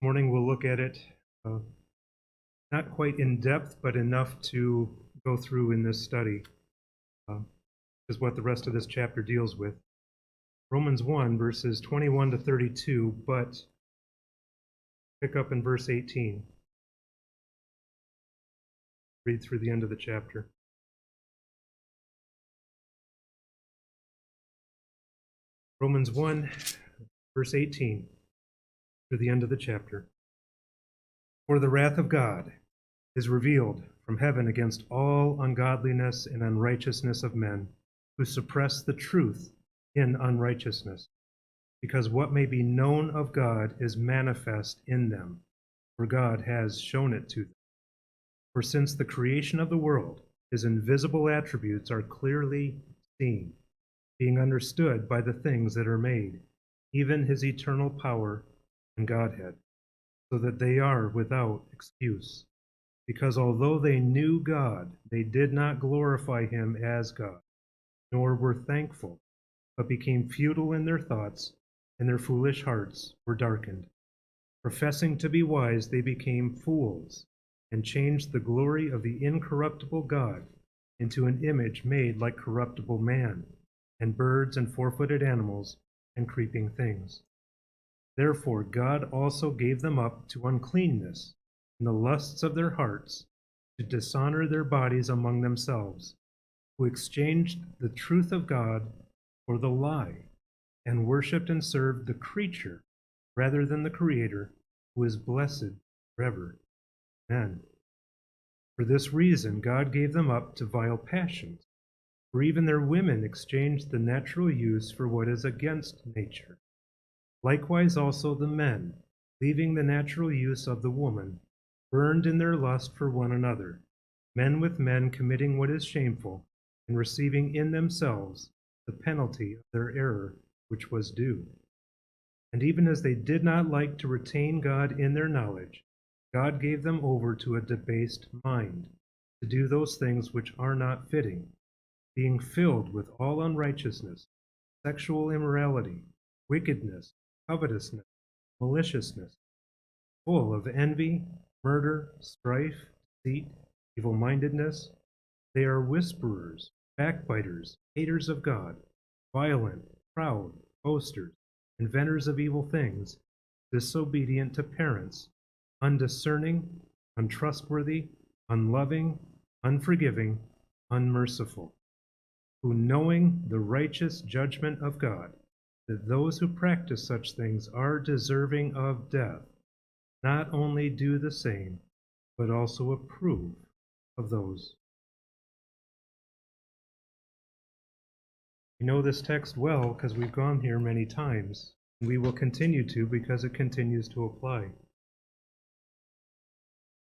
Morning we'll look at it uh, not quite in depth, but enough to go through in this study, uh, is what the rest of this chapter deals with. Romans 1, verses 21 to 32, but pick up in verse 18. Read through the end of the chapter. Romans 1, verse 18, through the end of the chapter. For the wrath of God is revealed from heaven against all ungodliness and unrighteousness of men who suppress the truth in unrighteousness, because what may be known of God is manifest in them, for God has shown it to them. For since the creation of the world, his invisible attributes are clearly seen, being understood by the things that are made, even his eternal power and Godhead, so that they are without excuse. Because although they knew God, they did not glorify him as God, nor were thankful, but became futile in their thoughts, and their foolish hearts were darkened. Professing to be wise, they became fools, and changed the glory of the incorruptible God into an image made like corruptible man, and birds and four-footed animals, and creeping things. Therefore God also gave them up to uncleanness in the lusts of their hearts, to dishonor their bodies among themselves, who exchanged the truth of God for the lie, and worshipped and served the creature rather than the Creator, who is blessed forever. Amen. For this reason God gave them up to vile passions, for even their women exchanged the natural use for what is against nature. Likewise also the men, leaving the natural use of the woman, burned in their lust for one another, men with men committing what is shameful, and receiving in themselves the penalty of their error which was due. And even as they did not like to retain God in their knowledge, God gave them over to a debased mind, to do those things which are not fitting, being filled with all unrighteousness, sexual immorality, wickedness, covetousness, maliciousness, full of envy, murder, strife, deceit, evil-mindedness. They are whisperers, backbiters, haters of God, violent, proud, boasters, inventors of evil things, disobedient to parents, undiscerning, untrustworthy, unloving, unforgiving, unmerciful, who knowing the righteous judgment of God, that those who practice such things are deserving of death, not only do the same, but also approve of those. We know this text well because we've gone here many times, and we will continue to because it continues to apply.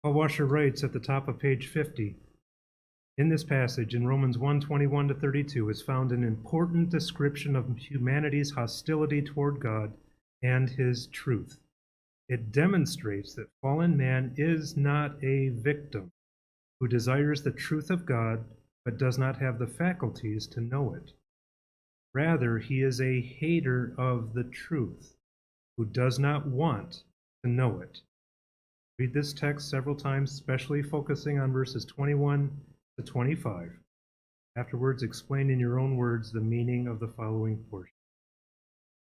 Paul Washer writes at the top of page 50, in this passage in Romans 1:21 to 32 is found an important description of humanity's hostility toward God and his truth. It demonstrates that fallen man is not a victim who desires the truth of God but does not have the faculties to know it. Rather, he is a hater of the truth who does not want to know it. Read this text several times, especially focusing on verses 21 to 25. Afterwards, explain in your own words the meaning of the following portion.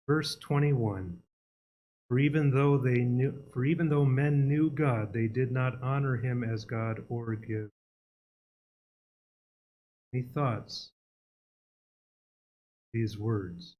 Verse 21. For even though men knew God, they did not honor him as God or give. Any thoughts? These words.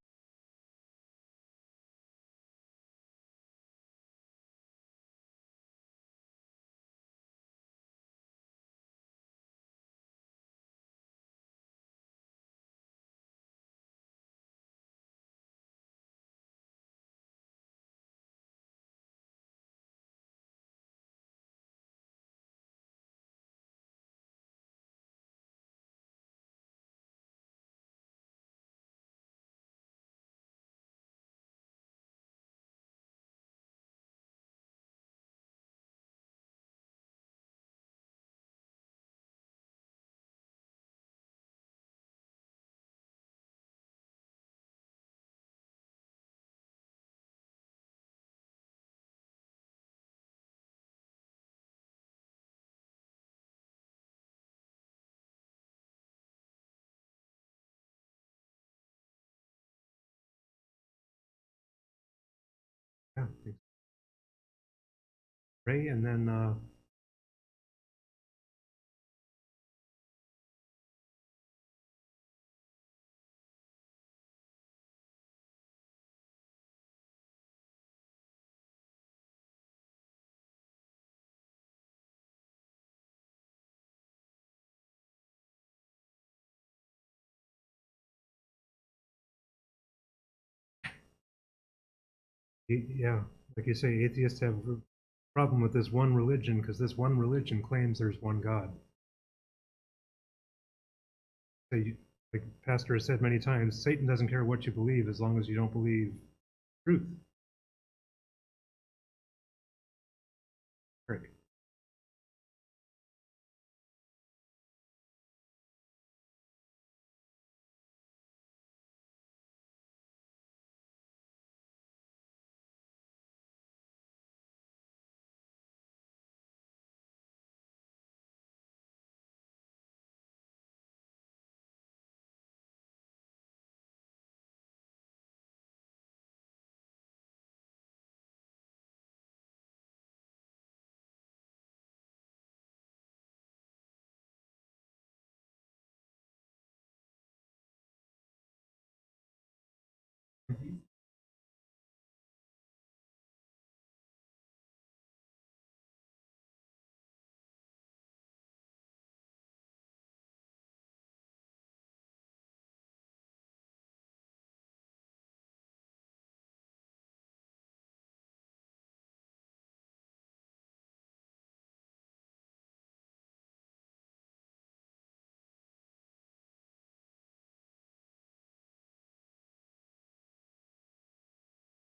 pray, and then yeah, like you say, atheists have a problem with this one religion because this one religion claims there's one God. So like Pastor has said many times, Satan doesn't care what you believe as long as you don't believe truth. Right.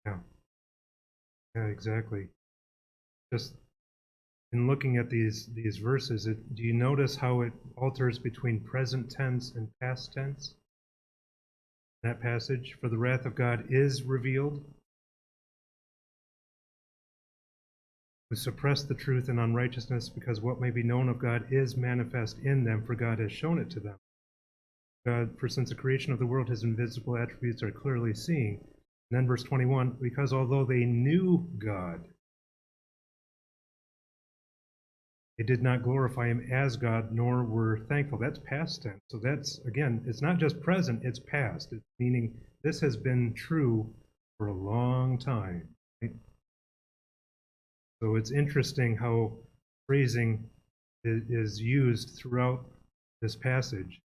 Yeah. Yeah, exactly. Just in looking at these verses, do you notice how it alters between present tense and past tense? That passage, for the wrath of God is revealed, who suppress the truth in unrighteousness, because what may be known of God is manifest in them, for God has shown it to them. God, for since the creation of the world, his invisible attributes are clearly seen. And then verse 21, because although they knew God, they did not glorify him as God, nor were thankful. That's past tense. So that's, again, it's not just present, it's past. It's meaning this has been true for a long time. Right? So it's interesting how phrasing is used throughout this passage.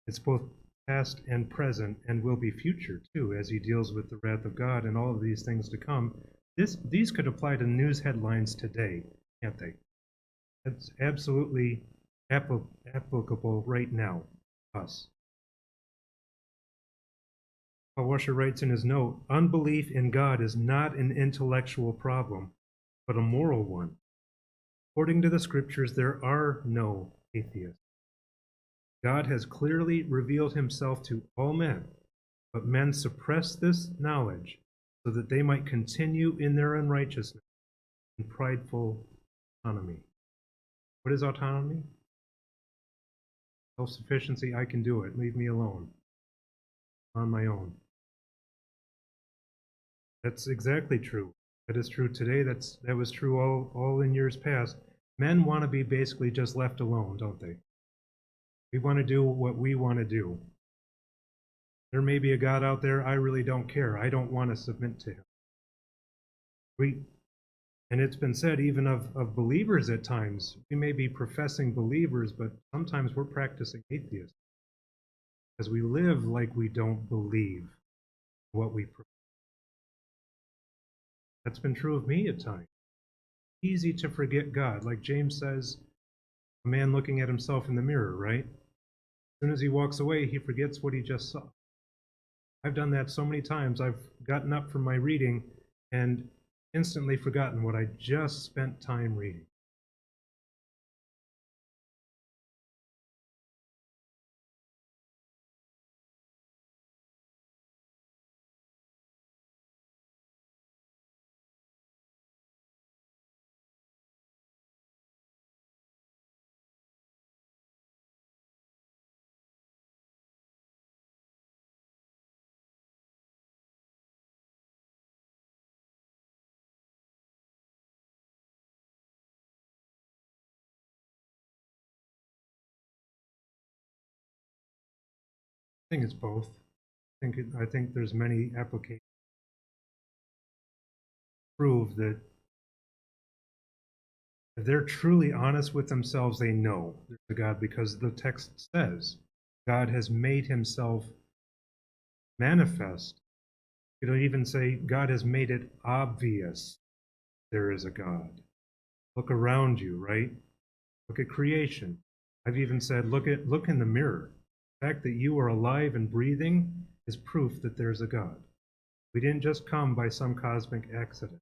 It's both past and present and will be future too, as he deals with the wrath of God and all of these things to come. These could apply to news headlines today, can't they? It's absolutely applicable right now, us. Paul Washer writes in his note, unbelief in God is not an intellectual problem, but a moral one. According to the scriptures, there are no atheists. God has clearly revealed himself to all men, but men suppress this knowledge so that they might continue in their unrighteousness and prideful autonomy. What is autonomy? Self-sufficiency, I can do it. Leave me alone. On my own. That's exactly true. That is true today. That was true all in years past. Men want to be basically just left alone, don't they? We want to do what we want to do. There may be a God out there. I really don't care. I don't want to submit to him. And it's been said even of believers at times. We may be professing believers, but sometimes we're practicing atheists because we live like we don't believe what we profess. That's been true of me at times. Easy to forget God. Like James says, a man looking at himself in the mirror, right? As soon as he walks away, he forgets what he just saw. I've done that so many times. I've gotten up from my reading and instantly forgotten what I just spent time reading. think it's both. I think there's many applications to prove that if they're truly honest with themselves, they know there's a God, because the text says God has made himself manifest. You don't even say God has made it obvious there is a God. Look around you, right? Look at creation. I've even said, look in the mirror. The fact that you are alive and breathing is proof that there's a God. We didn't just come by some cosmic accident.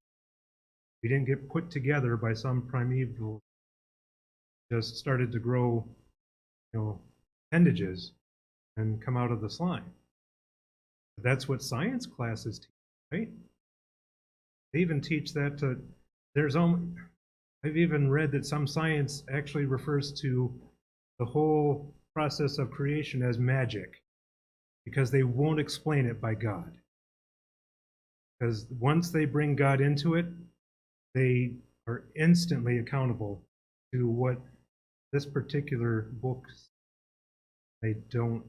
We didn't get put together by some primeval, just started to grow, appendages and come out of the slime. That's what science classes teach, right? They even teach that I've even read that some science actually refers to the whole process of creation as magic, because they won't explain it by God. Because once they bring God into it, they are instantly accountable to what this particular book they don't.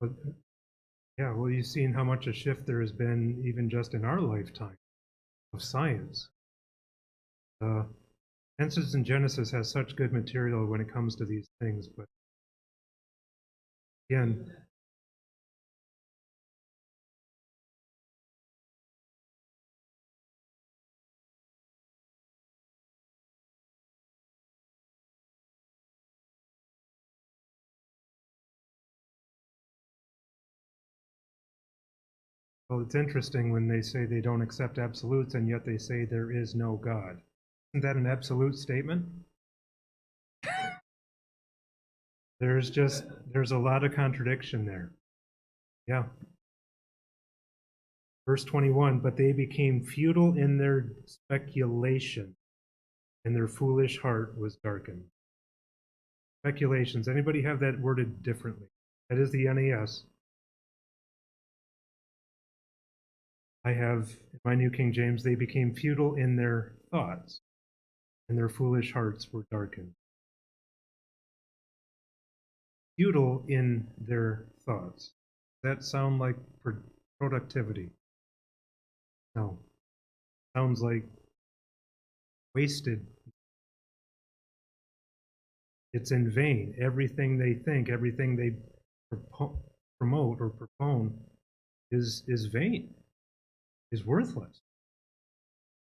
But, yeah, well, you've seen how much a shift there has been even just in our lifetime of science. Answers in Genesis has such good material when it comes to these things, but again, well, it's interesting when they say they don't accept absolutes and yet they say there is no God. Isn't that an absolute statement? There's a lot of contradiction there. Yeah. Verse 21, but they became futile in their speculation, and their foolish heart was darkened. Speculations. Anybody have that worded differently? That is the NAS. I have, in my New King James, they became futile in their thoughts, and their foolish hearts were darkened. Futile in their thoughts. Does that sound like productivity? No. Sounds like wasted. It's in vain. Everything they think, everything they promote or propone is vain, is worthless.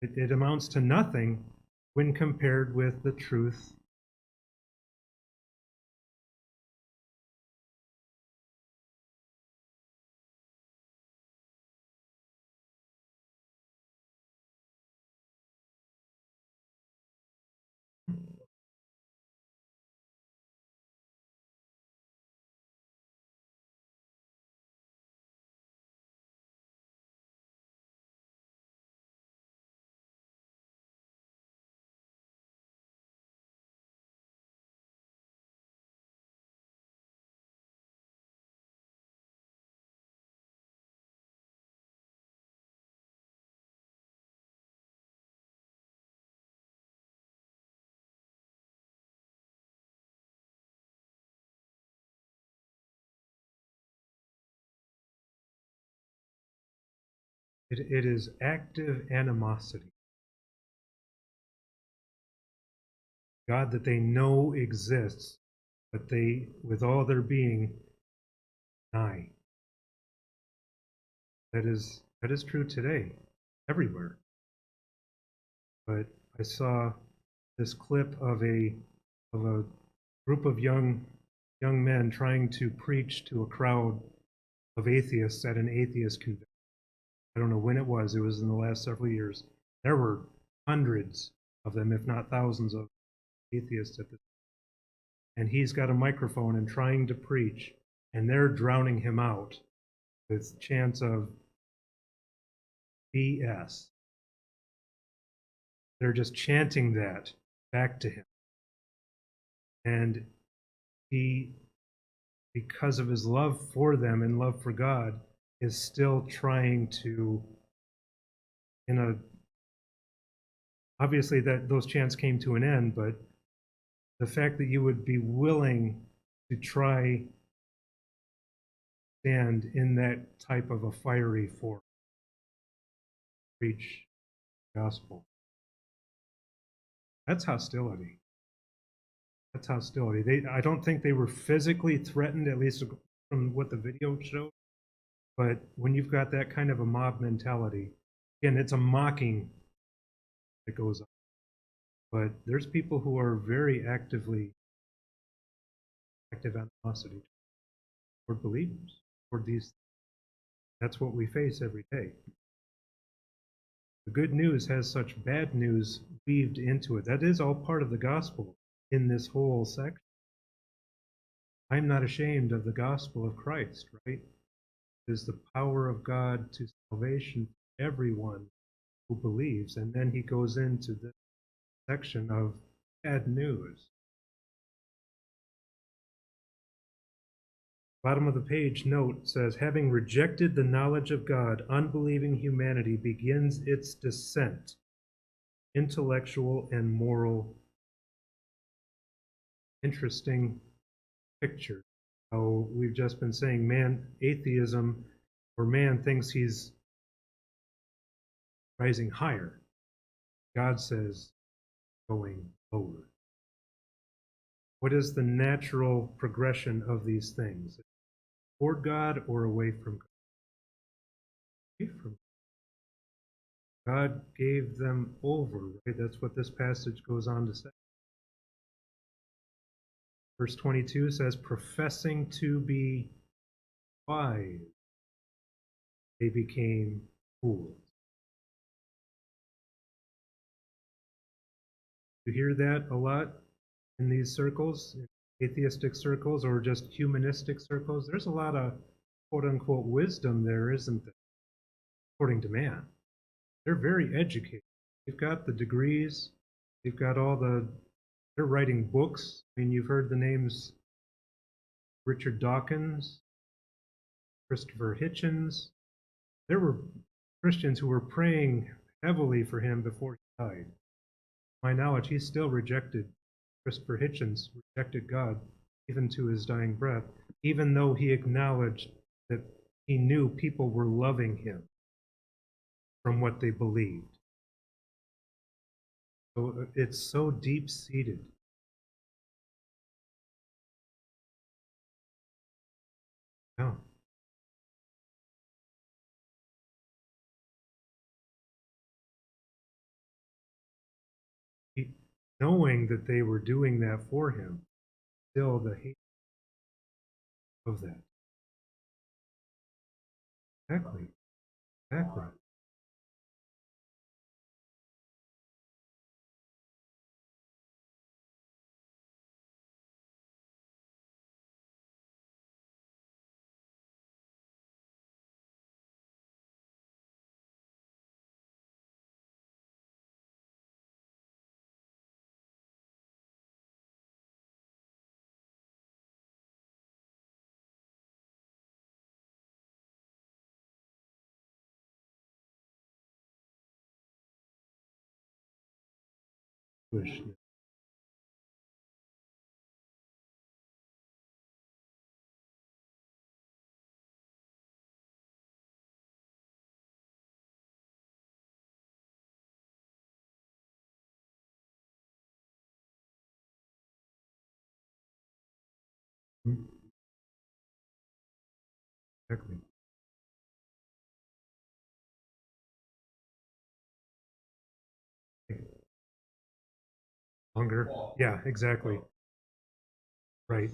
It amounts to nothing when compared with the truth. It is active animosity. God that they know exists, but they, with all their being, deny. That is true today, everywhere. But I saw this clip of a of a group of young men trying to preach to a crowd of atheists at an atheist convention. I don't know when it was. It was in the last several years. There were hundreds of them, if not thousands, of atheists at this. And he's got a microphone and trying to preach, and they're drowning him out with chants of BS. They're just chanting that back to him. And he, because of his love for them and love for God, is still trying to, obviously that those chants came to an end, but the fact that you would be willing to try stand in that type of a fiery form, preach the gospel. That's hostility. That's hostility. I don't think they were physically threatened, at least from what the video showed. But when you've got that kind of a mob mentality, again, it's a mocking that goes on. But there's people who are very active animosity toward believers, toward these. That's what we face every day. The good news has such bad news weaved into it. That is all part of the gospel in this whole section. I'm not ashamed of the gospel of Christ, right? It is the power of God to salvation for everyone who believes. And then he goes into this section of bad news. Bottom of the page note says, having rejected the knowledge of God, unbelieving humanity begins its descent, intellectual and moral. Interesting picture. How we've just been saying atheism, or man thinks he's rising higher. God says going lower. What is the natural progression of these things? Toward God or away from God? Away from God. God gave them over, right? That's what this passage goes on to say. Verse 22 says, professing to be wise, they became fools. You hear that a lot in these circles, atheistic circles, or just humanistic circles. There's a lot of quote-unquote wisdom there, isn't there? According to man. They're very educated. They've got the degrees. They've got they're writing books. I mean, you've heard the names Richard Dawkins, Christopher Hitchens. There were Christians who were praying heavily for him before he died. To my knowledge, he still rejected, Christopher Hitchens rejected God even to his dying breath, even though he acknowledged that he knew people were loving him from what they believed. So it's so deep-seated. Yeah. Knowing that they were doing that for him, still the hate of that. Exactly. Exactly. Wish. Exactly. Hunger. Yeah, exactly. Right.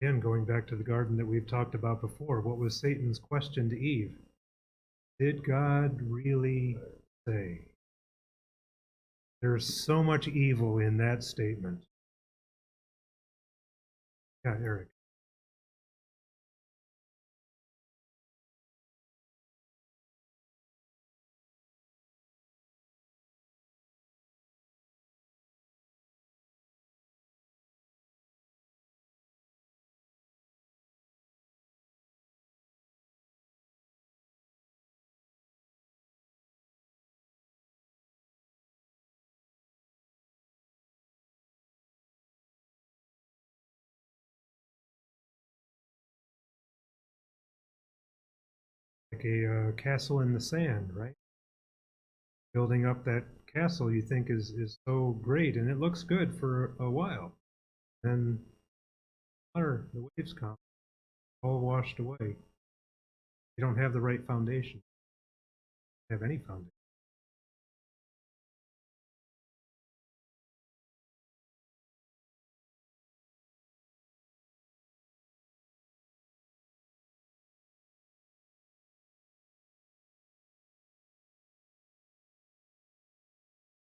Again, going back to the garden that we've talked about before, what was Satan's question to Eve? Did God really say? There's so much evil in that statement. Yeah, Eric. Like a castle in the sand, right? Building up that castle you think is so great, and it looks good for a while. Then the waves come, all washed away. You don't have the right foundation. You don't have any foundation.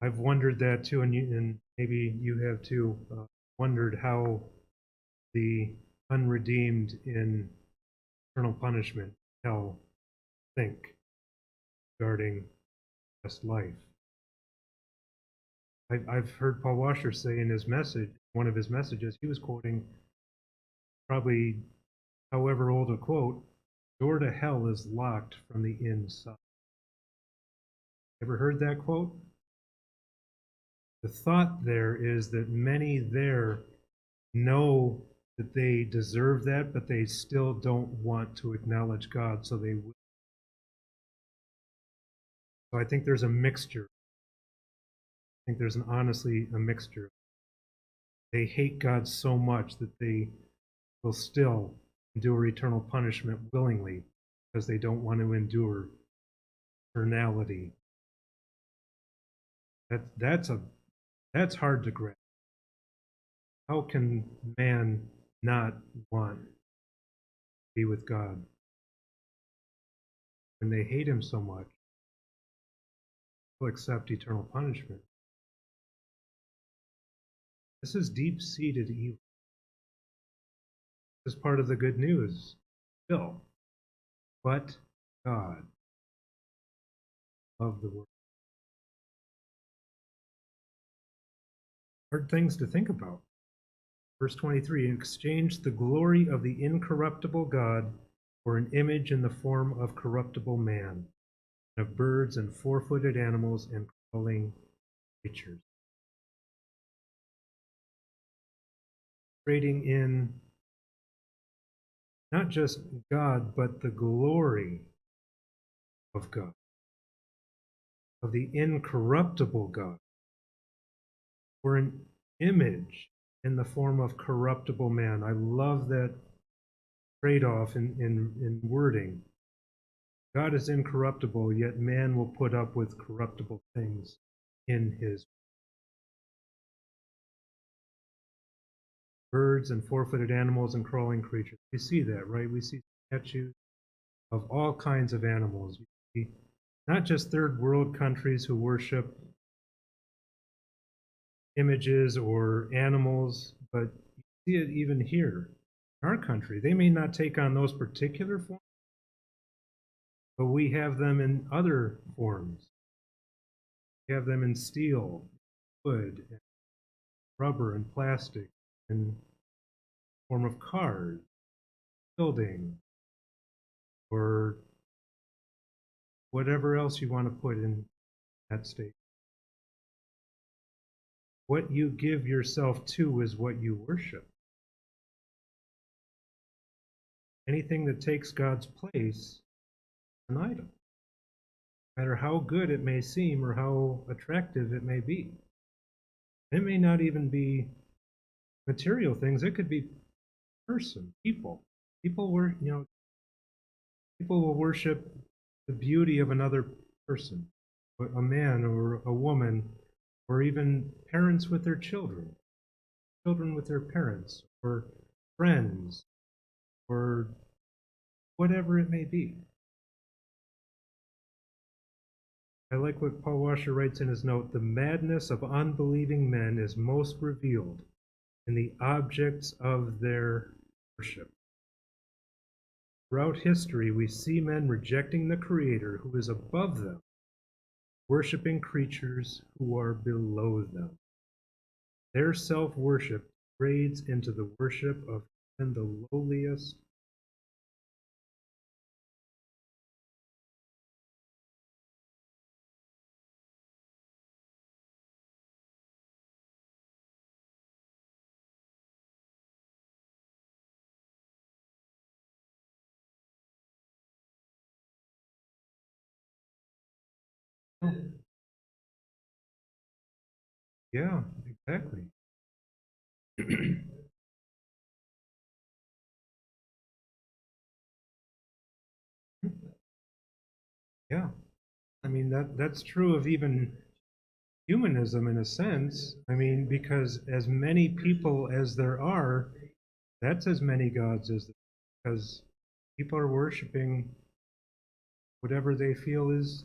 I've wondered that too, and maybe you have too. Wondered how the unredeemed in eternal punishment, hell, think regarding just life. I've heard Paul Washer say in his message, one of his messages, he was quoting probably however old a quote, door to hell is locked from the inside. Ever heard that quote? The thought there is that many there know that they deserve that, but they still don't want to acknowledge God, so they will. So I think there's a mixture. I think there's honestly a mixture. They hate God so much that they will still endure eternal punishment willingly because they don't want to endure eternality. That's hard to grasp. How can man not want to be with God when they hate him so much? They'll accept eternal punishment. This is deep-seated evil. This is part of the good news. Still, but God loved the world. Hard things to think about. Verse 23, exchanged the glory of the incorruptible God for an image in the form of corruptible man, of birds and four-footed animals and crawling creatures. Trading in not just God, but the glory of God, of the incorruptible God, for an image in the form of corruptible man. I love that trade-off in wording. God is incorruptible, yet man will put up with corruptible things in his birds and four-footed animals and crawling creatures. We see that, right? We see statues of all kinds of animals. We see not just third world countries who worship images or animals, but you see it even here in our country. They may not take on those particular forms, but we have them in other forms. We have them in steel, wood, and rubber, and plastic, in form of cars, building, or whatever else you want to put in that state. What you give yourself to is what you worship. Anything that takes God's place is an idol, no matter how good it may seem or how attractive it may be. It may not even be material things. It could be person, people. People were, people will worship the beauty of another person, a man or a woman, or even parents with their children, children with their parents, or friends, or whatever it may be. I like what Paul Washer writes in his note: the madness of unbelieving men is most revealed in the objects of their worship. Throughout history, we see men rejecting the Creator who is above them, worshiping creatures who are below them. Their self-worship grades into the worship of even the lowliest. Oh, yeah, exactly. Yeah, I mean that's true of even humanism in a sense. I mean, because as many people as there are, that's as many gods as there, because people are worshiping whatever they feel is.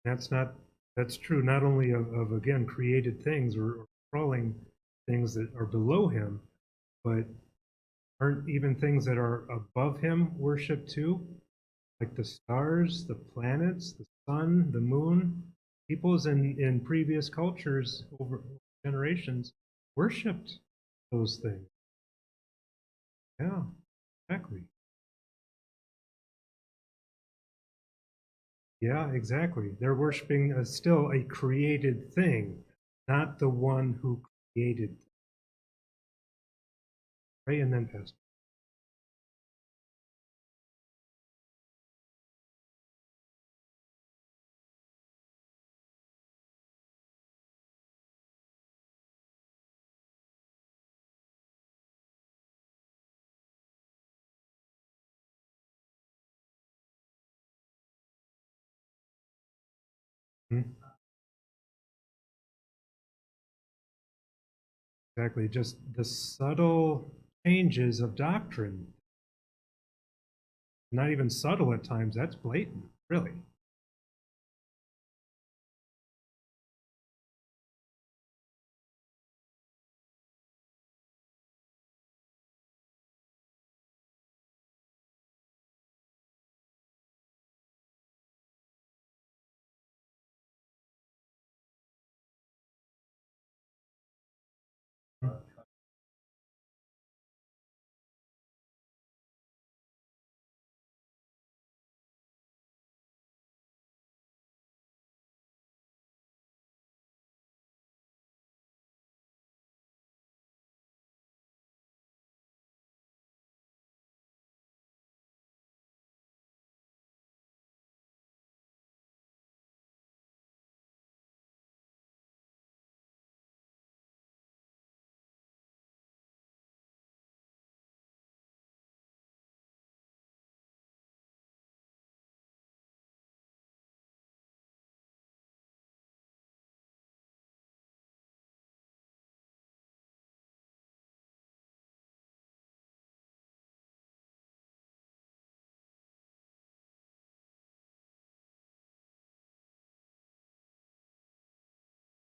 That's not that's true not only of again created things or crawling things that are below him, but aren't even things that are above him worship too? Like the stars, the planets, the sun, the moon. Peoples in previous cultures over generations worshipped those things. Yeah, exactly. Yeah, exactly. They're worshiping still a created thing, not the one who created. Right, and then Pastor. Hmm? Exactly. Just the subtle changes of doctrine. Not even subtle at times. That's blatant, really.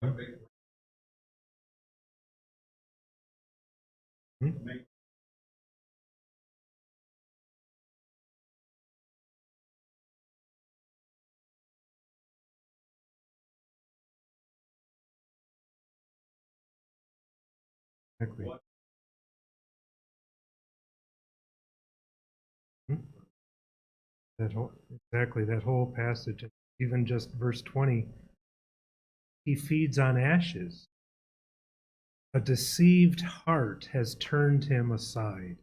Hmm? Exactly. Hmm? Exactly, that whole passage, even just verse 20, he feeds on ashes. A deceived heart has turned him aside,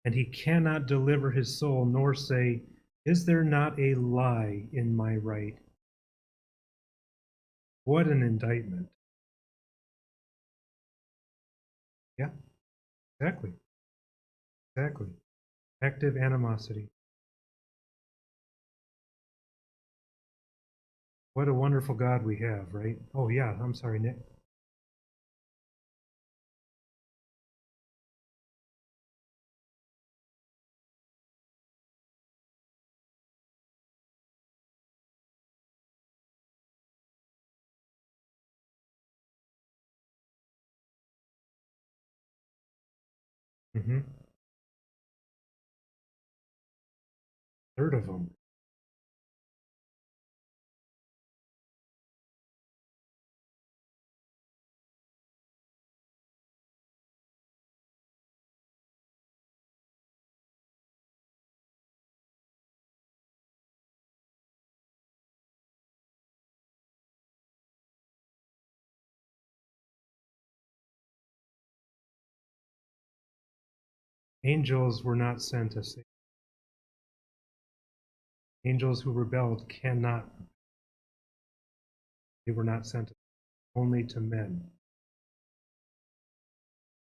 and he cannot deliver his soul, nor say, is there not a lie in my right? What an indictment. Yeah, exactly. Exactly. Active animosity. What a wonderful God we have, right? Oh, yeah, I'm sorry, Nick. Mm-hmm. Third of them. Angels were not sent to save. Angels who rebelled cannot. They were not sent only to men.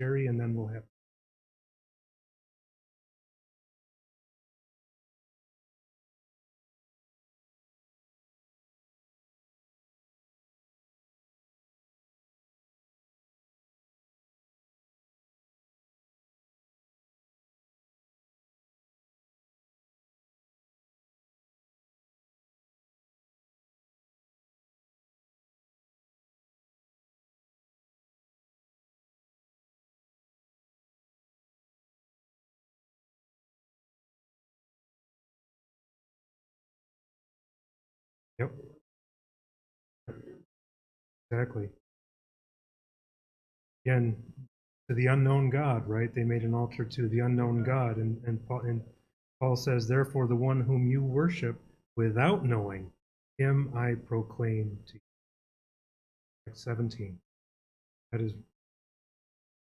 Jerry, and then we'll have. Yep, exactly. Again, to the unknown God, right? They made an altar to the unknown God. And Paul says, therefore, the one whom you worship without knowing, him I proclaim to you. Acts 17. That is,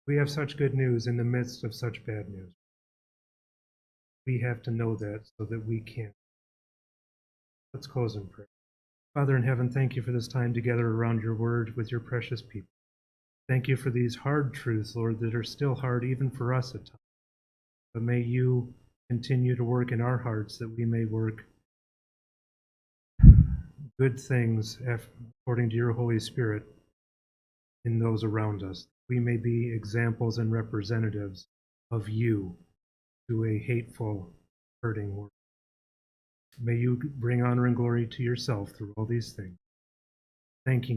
we have such good news in the midst of such bad news. We have to know that so that we can. Let's close in prayer. Father in heaven, thank you for this time together around your word with your precious people. Thank you for these hard truths, Lord, that are still hard even for us at times. But may you continue to work in our hearts that we may work good things according to your Holy Spirit in those around us. We may be examples and representatives of you to a hateful, hurting world. May you bring honor and glory to yourself through all these things. Thanking